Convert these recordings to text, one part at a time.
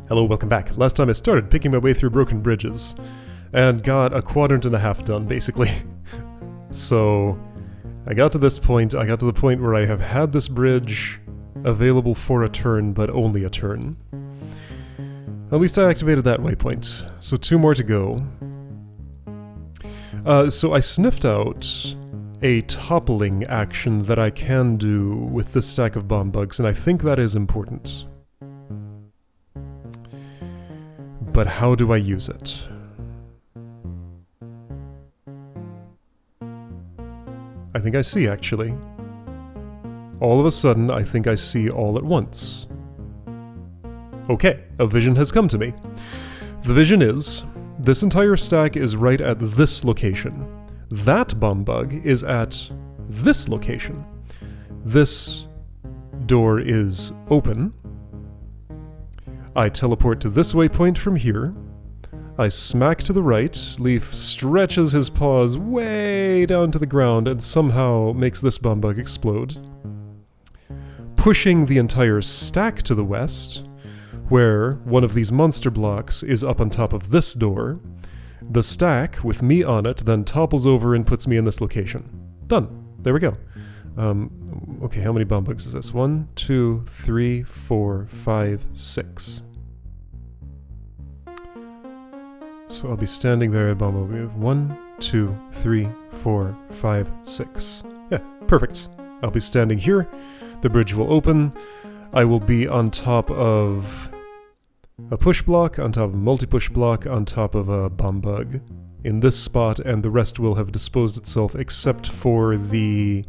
Hello, welcome back. Last time I started picking my way through broken bridges, and got a quadrant and a half done, basically. So, I got to this point, I got to the point where I have had this bridge available for a turn, but only a turn. At least I activated that waypoint, so 2 more to go. So I sniffed out a toppling action that I can do with this stack of bomb bugs, and I think that is important. But how do I use it? I think I see, actually. All of a sudden, I think I see all at once. Okay, a vision has come to me. The vision is, this entire stack is right at this location. That bomb bug is at this location. This door is open. I teleport to this waypoint from here. I smack to the right. Leaf stretches his paws way down to the ground and somehow makes this bomb bug explode. Pushing the entire stack to the west, where one of these monster blocks is up on top of this door. The stack, with me on it, then topples over and puts me in this location. Done. There we go. Okay, how many bomb bugs is this? 1, 2, 3, 4, 5, 6. So I'll be standing there at bomb bug move. 1, 2, 3, 4, 5, 6. Yeah, perfect. I'll be standing here. The bridge will open. I will be on top of a push block, on top of a multi-push block, on top of a bomb bug in this spot, and the rest will have disposed itself except for the...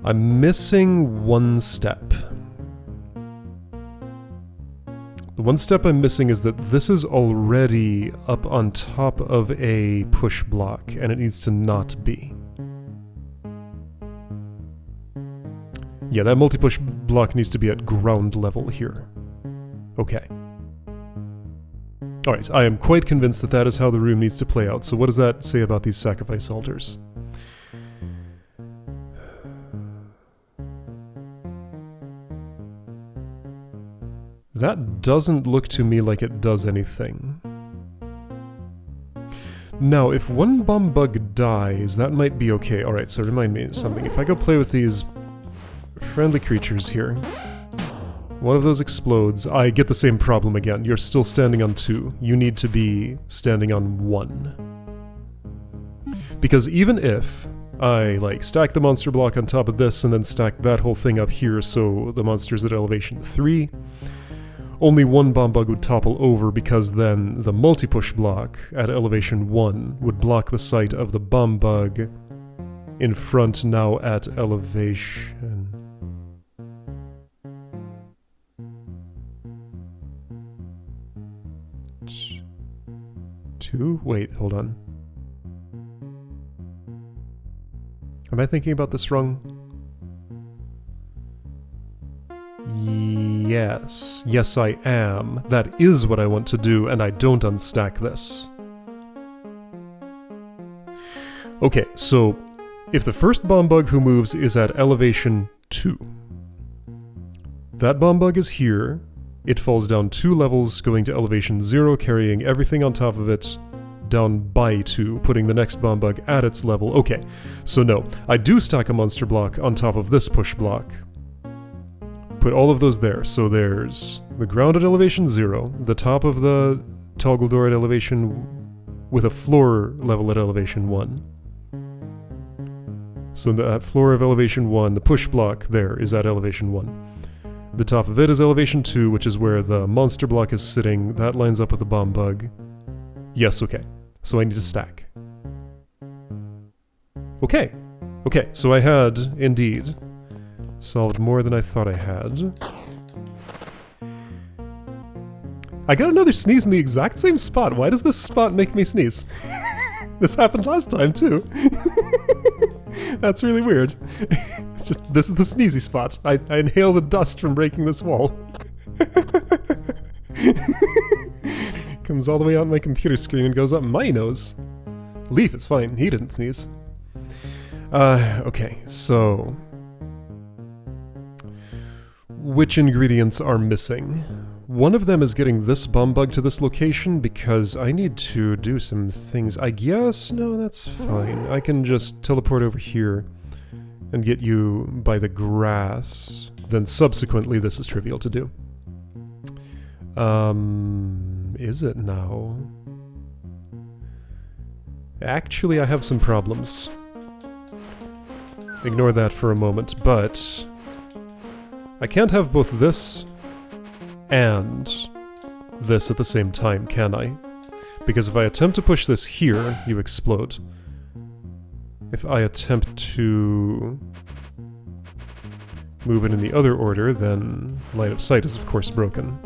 I'm missing one step. The one step I'm missing is that this is already up on top of a push block, and it needs to not be. Yeah, that multi-push block needs to be at ground level here. Okay. Alright, I am quite convinced that that is how the room needs to play out, so what does that say about these sacrifice altars? That doesn't look to me like it does anything. Now, if one bomb bug dies, that might be okay. Alright, so remind me of something. If I go play with these friendly creatures here, one of those explodes, I get the same problem again. You're still standing on 2. You need to be standing on 1. Because even if I, stack the monster block on top of this and then stack that whole thing up here so the monster's at elevation 3, only one bomb bug would topple over because then the multi-push block at elevation 1 would block the sight of the bomb bug in front now at elevation... 2? Wait, hold on. Am I thinking about this wrong? Yes. Yes, I am. That is what I want to do, and I don't unstack this. Okay, so if the first bomb bug who moves is at elevation 2, that bomb bug is here. It falls down 2 levels, going to elevation 0, carrying everything on top of it down by 2, putting the next bomb bug at its level. Okay, so no, I do stack a monster block on top of this push block. Put all of those there, so there's the ground at elevation 0, the top of the toggle door at elevation with a floor level at elevation 1. So that floor of elevation 1, the push block there is at elevation 1. The top of it is elevation 2, which is where the monster block is sitting. That lines up with the bomb bug. Yes, okay. So I need to stack. Okay. Okay, so I had, indeed, solved more than I thought I had. I got another sneeze in the exact same spot. Why does this spot make me sneeze? This happened last time, too. That's really weird. It's just, this is the sneezy spot. I inhale the dust from breaking this wall. Comes all the way out my computer screen and goes up my nose. Leaf is fine, he didn't sneeze. Okay, so... which ingredients are missing. One of them is getting this bomb bug to this location because I need to do some things. I guess? No, that's fine. I can just teleport over here and get you by the grass. Then subsequently this is trivial to do. Is it now? Actually, I have some problems. Ignore that for a moment, but I can't have both this and this at the same time, can I? Because if I attempt to push this here, you explode. If I attempt to move it in the other order, then line of sight is of course broken.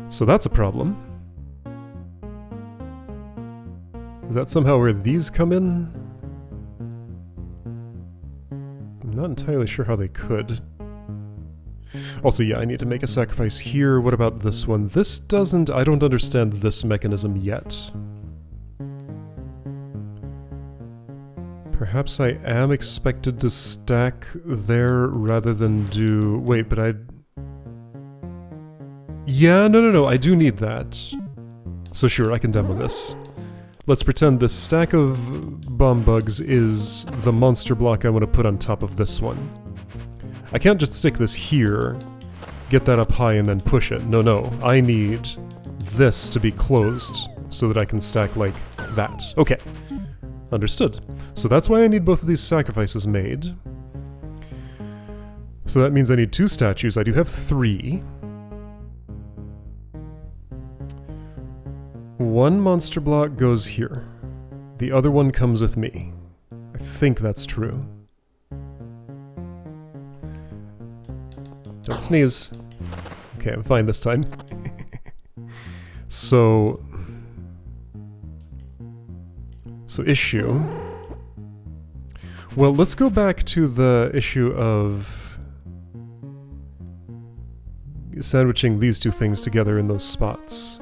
So that's a problem. Is that somehow where these come in? I'm not entirely sure how they could. Also, yeah, I need to make a sacrifice here. What about this one? This doesn't... I don't understand this mechanism yet. Perhaps I am expected to stack there rather than do... Wait, but I... Yeah, no, I do need that. So sure, I can demo this. Let's pretend this stack of bomb bugs is the monster block I want to put on top of this one. I can't just stick this here, get that up high, and then push it. No, I need this to be closed so that I can stack like that. Okay, understood. So that's why I need both of these sacrifices made. So that means I need 2 statues. I do have 3. One monster block goes here. The other one comes with me. I think that's true. Don't sneeze. Okay, I'm fine this time. So issue. Well, let's go back to the issue of sandwiching these 2 things together in those spots.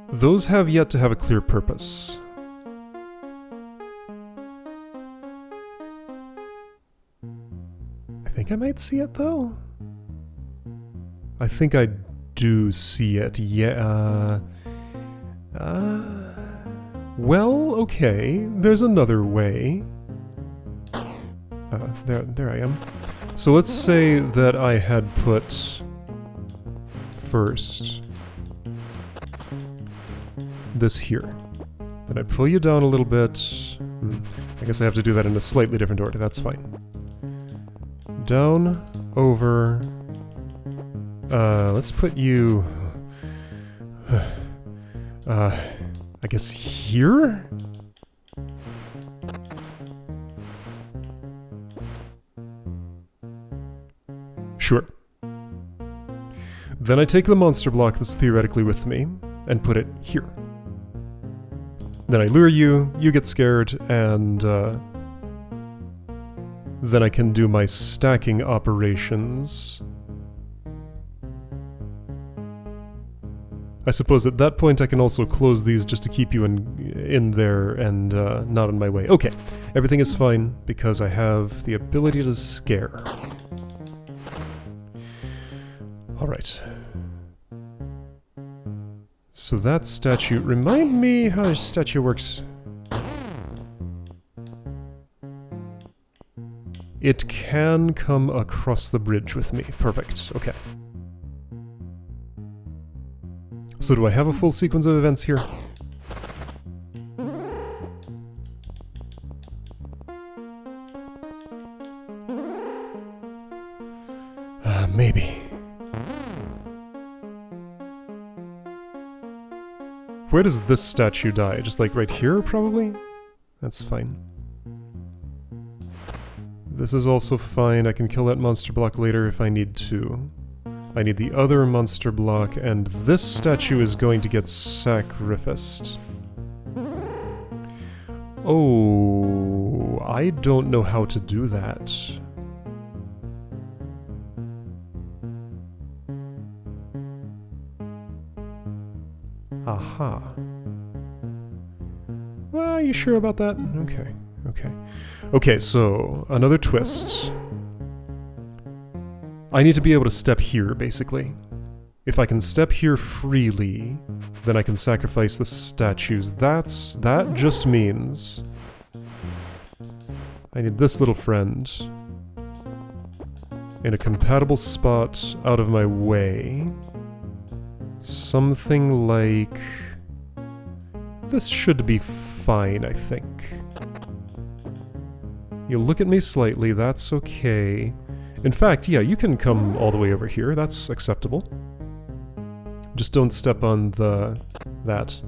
Those have yet to have a clear purpose. I think I might see it, though. I think I do see it, yeah. Well, okay, there's another way. There I am. So let's say that I had put first this here. Then I pull you down a little bit. I guess I have to do that in a slightly different order, that's fine. Down, over... let's put you... I guess here? Sure. Then I take the monster block that's theoretically with me, and put it here. Then I lure you, you get scared, and then I can do my stacking operations. I suppose at that point I can also close these just to keep you in there and not in my way. Okay, everything is fine because I have the ability to scare. Alright. So that statue... Remind me how a statue works. It can come across the bridge with me. Perfect. Okay. So do I have a full sequence of events here? Maybe. Where does this statue die? Just like right here, probably? That's fine. This is also fine. I can kill that monster block later if I need to. I need the other monster block, and this statue is going to get sacrificed. Oh, I don't know how to do that. Aha. Well, you sure about that? Okay, okay. Okay, so another twist. I need to be able to step here, basically. If I can step here freely, then I can sacrifice the statues. That just means I need this little friend in a compatible spot out of my way. Something like... this should be fine, I think. You look at me slightly, that's okay. In fact, yeah, you can come all the way over here, that's acceptable. Just don't step on that.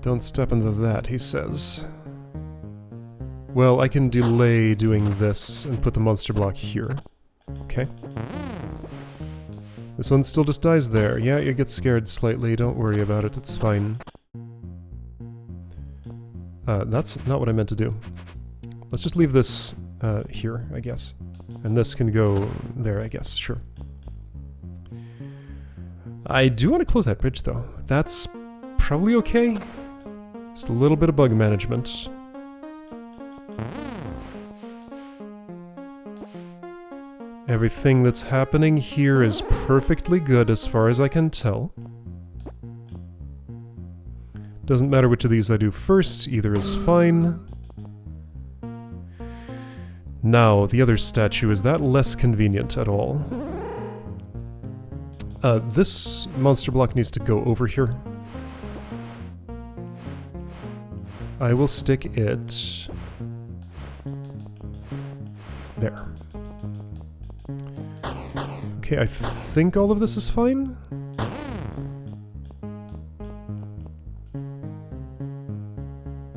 Don't step into that, he says. Well, I can delay doing this and put the monster block here. Okay. This one still just dies there. Yeah, you get scared slightly, don't worry about it, it's fine. That's not what I meant to do. Let's just leave this here, I guess. And this can go there, I guess, sure. I do want to close that bridge, though. That's probably okay. Just a little bit of bug management. Everything that's happening here is perfectly good as far as I can tell. Doesn't matter which of these I do first, either is fine. Now, the other statue, is that less convenient at all? This monster block needs to go over here. I will stick it there. Okay, I think all of this is fine.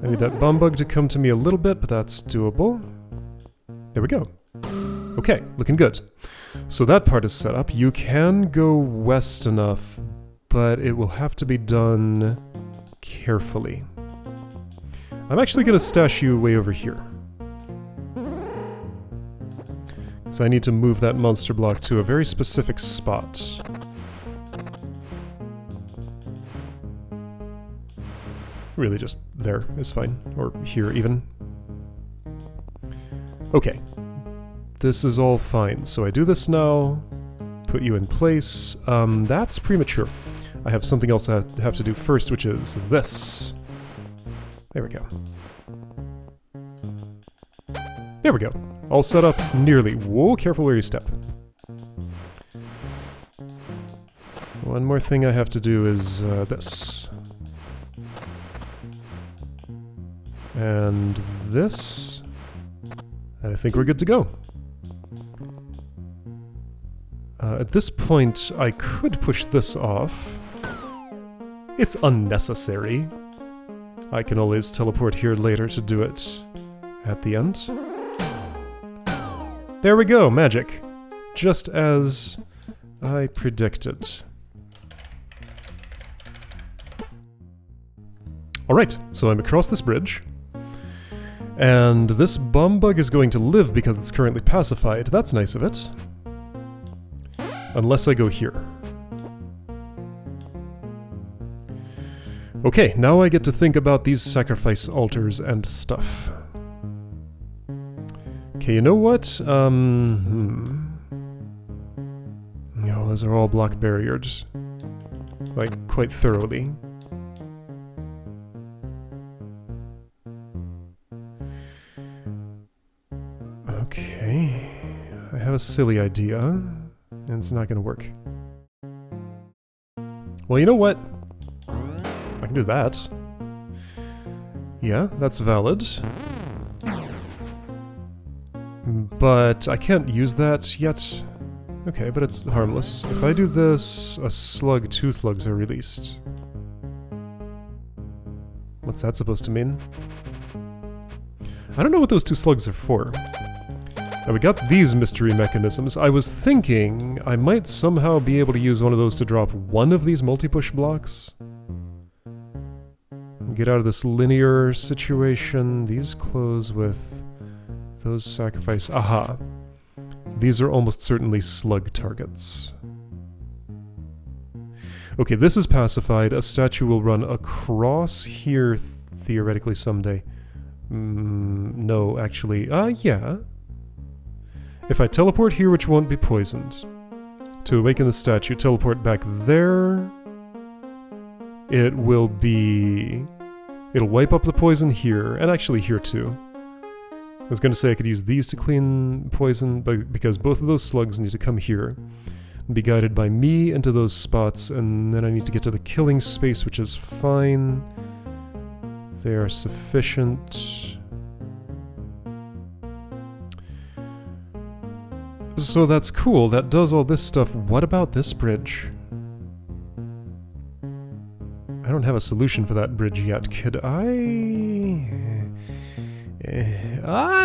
I need that bomb bug to come to me a little bit, but that's doable. There we go. Okay, looking good. So that part is set up. You can go west enough, but it will have to be done carefully. I'm actually going to stash you way over here. So I need to move that monster block to a very specific spot. Really just there is fine, or here even. Okay. This is all fine, so I do this now, put you in place. That's premature. I have something else I have to do first, which is this. There we go. There we go. All set up nearly. Whoa, careful where you step. One more thing I have to do is this. And this. And I think we're good to go. At this point, I could push this off. It's unnecessary. I can always teleport here later to do it at the end. There we go, magic. Just as I predicted. Alright, so I'm across this bridge. And this bomb bug is going to live because it's currently pacified. That's nice of it. Unless I go here. Okay, now I get to think about these sacrifice altars and stuff. Okay, you know what? No, those are all block barriered. Like, quite thoroughly. Okay. I have a silly idea, and it's not gonna work. Well, you know what? I can do that. Yeah, that's valid. But I can't use that yet. Okay, but it's harmless. If I do this, a slug, 2 slugs are released. What's that supposed to mean? I don't know what those 2 slugs are for. Now we got these mystery mechanisms. I was thinking I might somehow be able to use one of those to drop one of these multi-push blocks. Get out of this linear situation. These close with those sacrifice. Aha. These are almost certainly slug targets. Okay, this is pacified. A statue will run across here theoretically someday. No, actually. Yeah. If I teleport here, which won't be poisoned, to awaken the statue, teleport back there, it will be... It'll wipe up the poison here, and actually here too. I was going to say I could use these to clean poison, but because both of those slugs need to come here and be guided by me into those spots, and then I need to get to the killing space, which is fine. They are sufficient. So that's cool, that does all this stuff. What about this bridge? I don't have a solution for that bridge yet. Could I...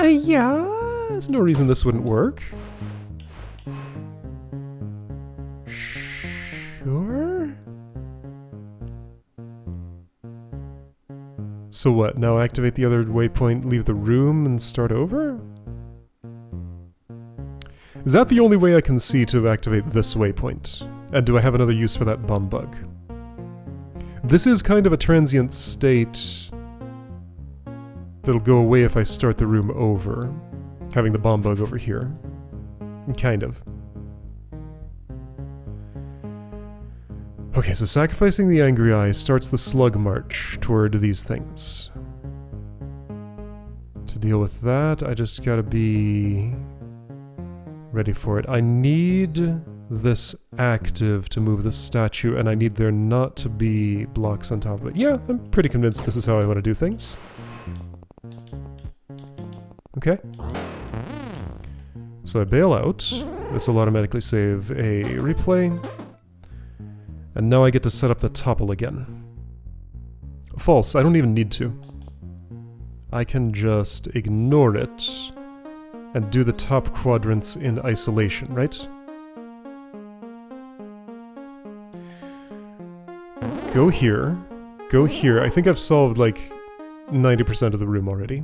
yeah, there's no reason this wouldn't work. Sure? So what, now activate the other waypoint, leave the room, and start over? Is that the only way I can see to activate this waypoint? And do I have another use for that bomb bug? This is kind of a transient state that'll go away if I start the room over, having the bomb bug over here. Kind of. Okay, so sacrificing the angry eye starts the slug march toward these things. To deal with that, I just gotta be ready for it. I need this active to move the statue, and I need there not to be blocks on top of it. Yeah, I'm pretty convinced this is how I want to do things. Okay. So I bail out. This will automatically save a replay. And now I get to set up the topple again. False, I don't even need to. I can just ignore it and do the top quadrants in isolation, right? Go here. Go here. I think I've solved like 90% of the room already.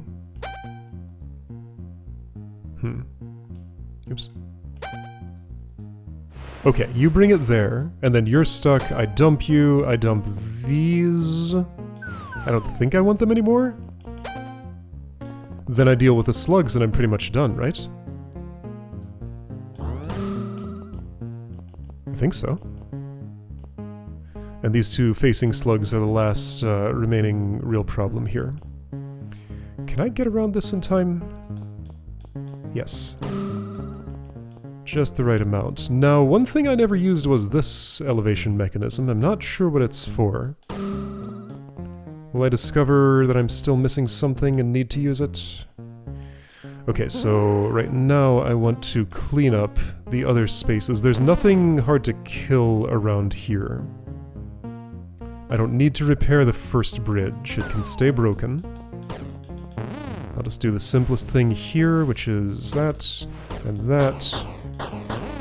Oops. Okay, you bring it there, and then you're stuck. I dump you. I dump these. I don't think I want them anymore. Then I deal with the slugs and I'm pretty much done, right? I think so. And these two facing slugs are the last remaining real problem here. Can I get around this in time? Yes. Just the right amount. Now, one thing I never used was this elevation mechanism. I'm not sure what it's for. Will I discover that I'm still missing something and need to use it? Okay, so right now I want to clean up the other spaces. There's nothing hard to kill around here. I don't need to repair the first bridge. It can stay broken. I'll just do the simplest thing here, which is that, and that,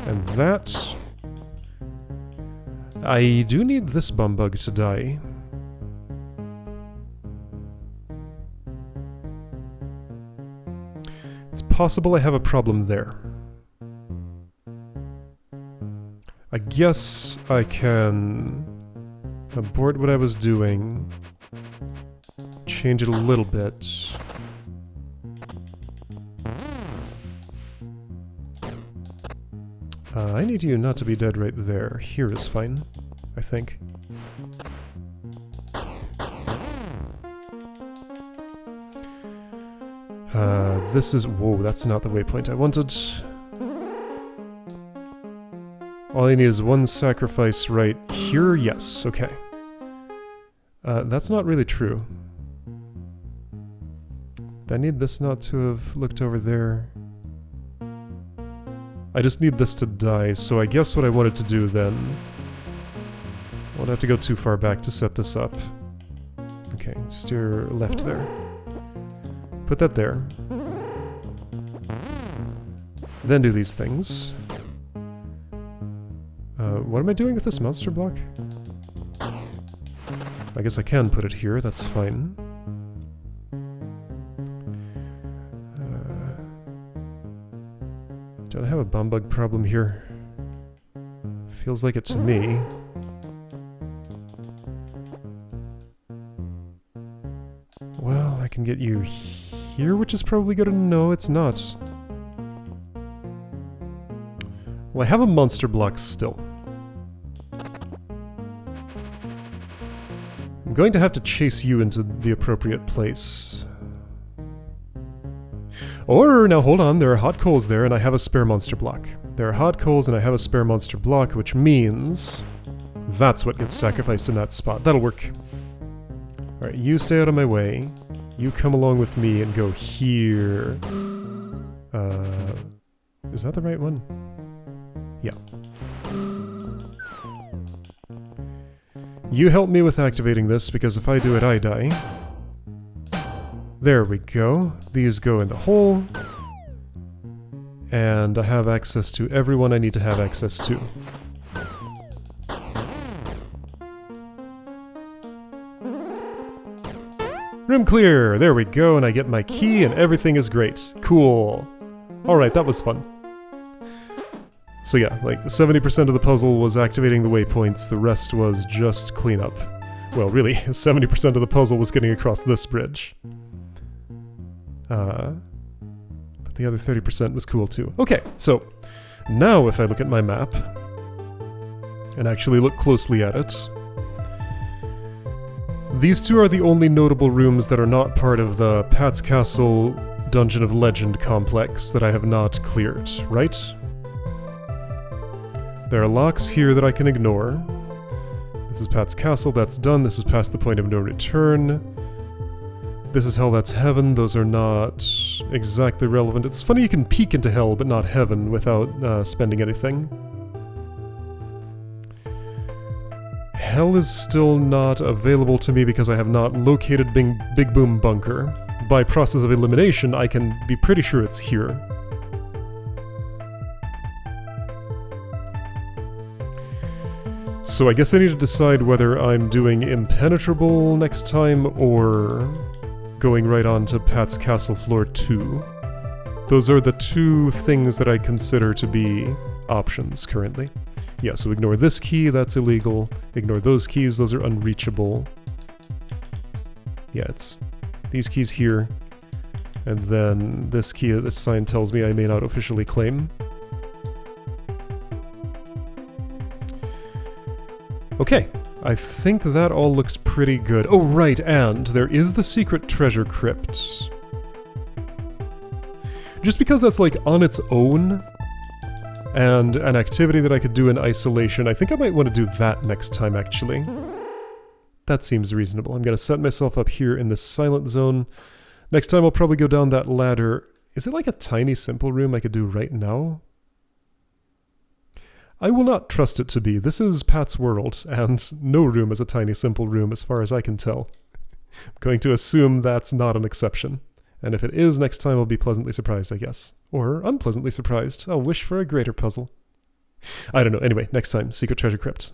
and that. I do need this bum bug to die. It's possible I have a problem there. I guess I can abort what I was doing, change it a little bit. I need you not to be dead right there. Here is fine, I think. This is... Whoa, that's not the waypoint I wanted. All I need is one sacrifice right here. Yes, okay. That's not really true. I need this not to have looked over there. I just need this to die, so I guess what I wanted to do then... I won't have to go too far back to set this up. Okay, steer left there. Put that there. Then do these things. What am I doing with this monster block? I guess I can put it here, that's fine. Don't I have a bomb bug problem here? Feels like it to me. I can get you here, which is probably good. No, it's not. Well, I have a monster block still. I'm going to have to chase you into the appropriate place. Or, now hold on, there are hot coals there and I have a spare monster block. There are hot coals and I have a spare monster block, which means that's what gets sacrificed in that spot. That'll work. Alright, you stay out of my way. You come along with me and go here. Is that the right one? Yeah. You help me with activating this, because if I do it, I die. There we go. These go in the hole. And I have access to everyone I need to have access to. Room clear! There we go, and I get my key and everything is great. Cool. Alright, that was fun. So yeah, like 70% of the puzzle was activating the waypoints, the rest was just cleanup. Well, really, 70% of the puzzle was getting across this bridge. But the other 30% was cool too. Okay, so now if I look at my map and actually look closely at it, these two are the only notable rooms that are not part of the Pat's Castle Dungeon of Legend complex that I have not cleared, right? There are locks here that I can ignore. This is Pat's Castle, that's done. This is past the point of no return. This is Hell, that's Heaven. Those are not exactly relevant. It's funny you can peek into Hell but not Heaven without spending anything. Hell is still not available to me because I have not located Big Boom Bunker. By process of elimination, I can be pretty sure it's here. So I guess I need to decide whether I'm doing Impenetrable next time or going right on to Pat's Castle Floor 2. Those are the two things that I consider to be options currently. Yeah, so ignore this key, that's illegal. Ignore those keys, those are unreachable. Yeah, it's these keys here. And then this key that this sign tells me I may not officially claim. Okay, I think that all looks pretty good. Oh right, and there is the secret treasure crypt. Just because that's like on its own, and an activity that I could do in isolation, I think I might want to do that next time actually. That seems reasonable. I'm gonna set myself up here in this silent zone. Next time I'll probably go down that ladder. Is it like a tiny simple room I could do right now? I will not trust it to be. This is Pat's world, and no room is a tiny simple room as far as I can tell. I'm going to assume that's not an exception. And if it is, next time I'll be pleasantly surprised, I guess. Or unpleasantly surprised. I'll wish for a greater puzzle. I don't know. Anyway, next time, Secret Treasure Crypt.